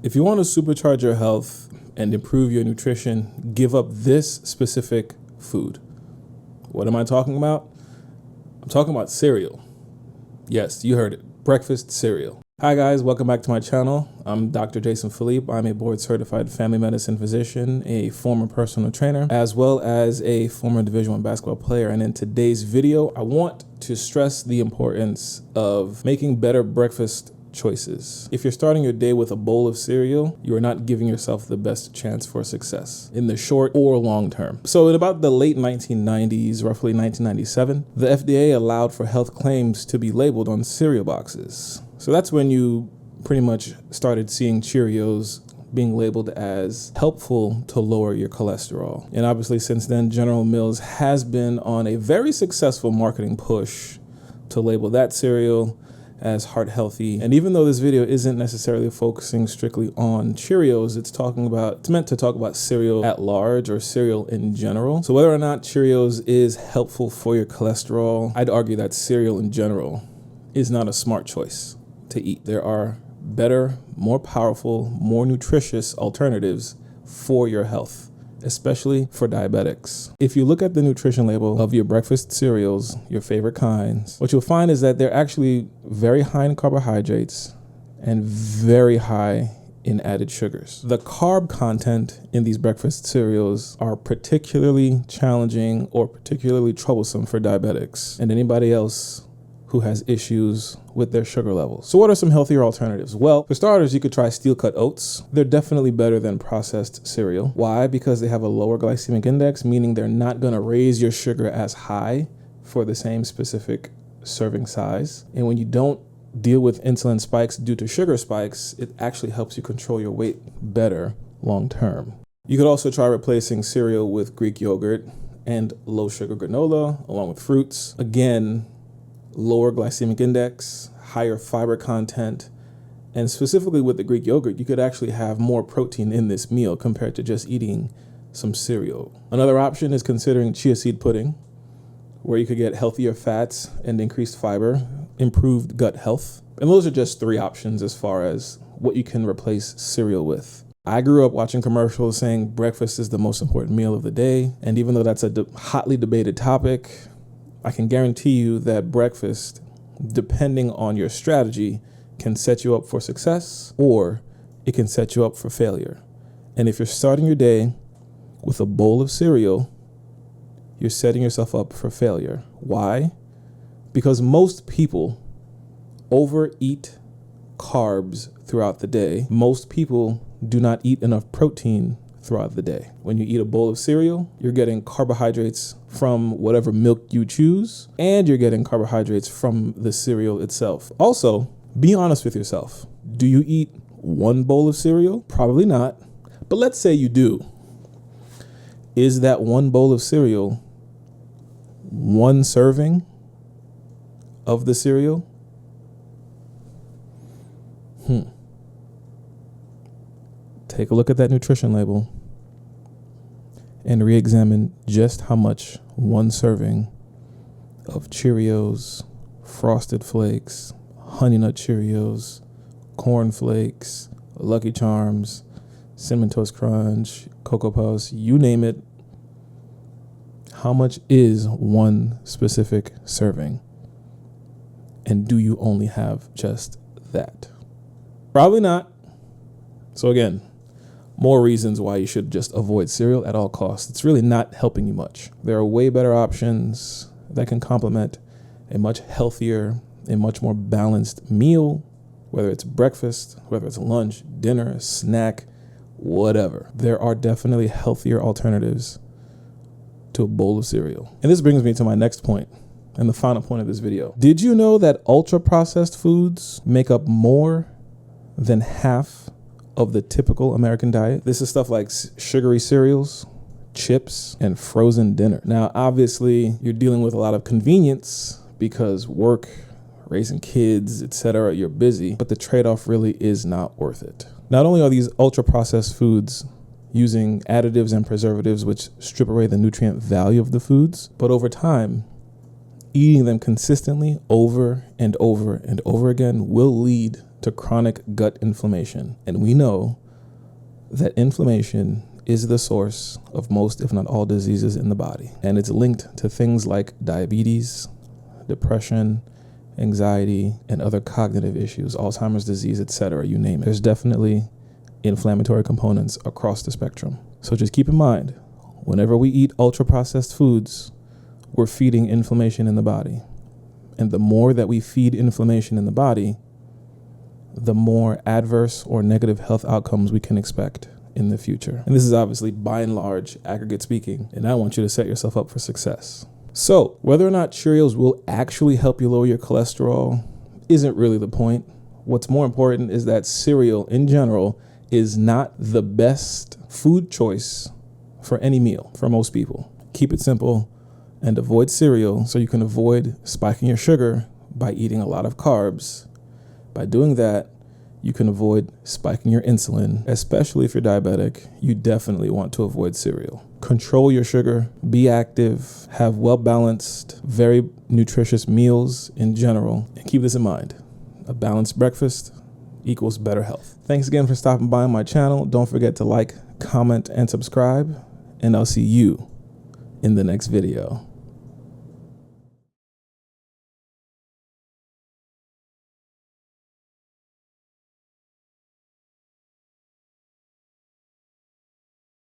If you want to supercharge your health and improve your nutrition, give up this specific food. What am I talking about? I'm talking about cereal. Yes, you heard it. Breakfast cereal. Hi guys, welcome back to my channel. I'm Dr. Jason Philippe. I'm a board certified family medicine physician, a former personal trainer, as well as a former Division I basketball player. And in today's video, I want to stress the importance of making better breakfast choices. If you're starting your day with a bowl of cereal, you are not giving yourself the best chance for success in the short or long term. So in about the late 1990s, roughly 1997, the FDA allowed for health claims to be labeled on cereal boxes. So that's when you pretty much started seeing Cheerios being labeled as helpful to lower your cholesterol. And obviously since then, General Mills has been on a very successful marketing push to label that cereal as heart healthy. And even though this video isn't necessarily focusing strictly on Cheerios, it's meant to talk about cereal at large or cereal in general. So whether or not Cheerios is helpful for your cholesterol, I'd argue that cereal in general is not a smart choice to eat. There are better, more powerful, more nutritious alternatives for your health, especially for diabetics. If you look at the nutrition label of your breakfast cereals, your favorite kinds, what you'll find is that they're actually very high in carbohydrates and very high in added sugars. The carb content in these breakfast cereals are particularly challenging or particularly troublesome for diabetics and anybody else who has issues with their sugar levels. So what are some healthier alternatives? Well, for starters, you could try steel-cut oats. They're definitely better than processed cereal. Why? Because they have a lower glycemic index, meaning they're not gonna raise your sugar as high for the same specific serving size. And when you don't deal with insulin spikes due to sugar spikes, it actually helps you control your weight better long-term. You could also try replacing cereal with Greek yogurt and low-sugar granola, along with fruits. Again, lower glycemic index, higher fiber content, and specifically with the Greek yogurt, you could actually have more protein in this meal compared to just eating some cereal. Another option is considering chia seed pudding, where you could get healthier fats and increased fiber, improved gut health. And those are just three options as far as what you can replace cereal with. I grew up watching commercials saying breakfast is the most important meal of the day. And even though that's a hotly debated topic, I can guarantee you that breakfast, depending on your strategy, can set you up for success or it can set you up for failure. And if you're starting your day with a bowl of cereal, you're setting yourself up for failure. Why? Because most people overeat carbs throughout the day. Most people do not eat enough protein throughout the day. When you eat a bowl of cereal, you're getting carbohydrates from whatever milk you choose, and you're getting carbohydrates from the cereal itself. Also, be honest with yourself. Do you eat one bowl of cereal? Probably not. But let's say you do. Is that one bowl of cereal one serving of the cereal? Take a look at that nutrition label and re-examine just how much one serving of Cheerios, Frosted Flakes, Honey Nut Cheerios, Corn Flakes, Lucky Charms, Cinnamon Toast Crunch, Cocoa Puffs, you name it. How much is one specific serving? And do you only have just that? Probably not. So again, more reasons why you should just avoid cereal at all costs. It's really not helping you much. There are way better options that can complement a much healthier, a much more balanced meal, whether it's breakfast, whether it's lunch, dinner, snack, whatever. There are definitely healthier alternatives to a bowl of cereal. And this brings me to my next point and the final point of this video. Did you know that ultra-processed foods make up more than half of the typical American diet? This is stuff like sugary cereals, chips, and frozen dinner. Now, obviously, you're dealing with a lot of convenience because work, raising kids, etc., you're busy, but the trade-off really is not worth it. Not only are these ultra-processed foods using additives and preservatives which strip away the nutrient value of the foods, but over time, eating them consistently over and over and over again will lead to chronic gut inflammation. And we know that inflammation is the source of most, if not all, diseases in the body. And it's linked to things like diabetes, depression, anxiety, and other cognitive issues, Alzheimer's disease, etc., you name it. There's definitely inflammatory components across the spectrum. So just keep in mind, whenever we eat ultra-processed foods, we're feeding inflammation in the body. And the more that we feed inflammation in the body, the more adverse or negative health outcomes we can expect in the future. And this is obviously, by and large, aggregate speaking, and I want you to set yourself up for success. So whether or not Cheerios will actually help you lower your cholesterol isn't really the point. What's more important is that cereal in general is not the best food choice for any meal for most people. Keep it simple and avoid cereal so you can avoid spiking your sugar by eating a lot of carbs. By doing that, you can avoid spiking your insulin, especially if you're diabetic. You definitely want to avoid cereal. Control your sugar, be active, have well-balanced, very nutritious meals in general. And keep this in mind, a balanced breakfast equals better health. Thanks again for stopping by my channel. Don't forget to like, comment, and subscribe, and I'll see you in the next video.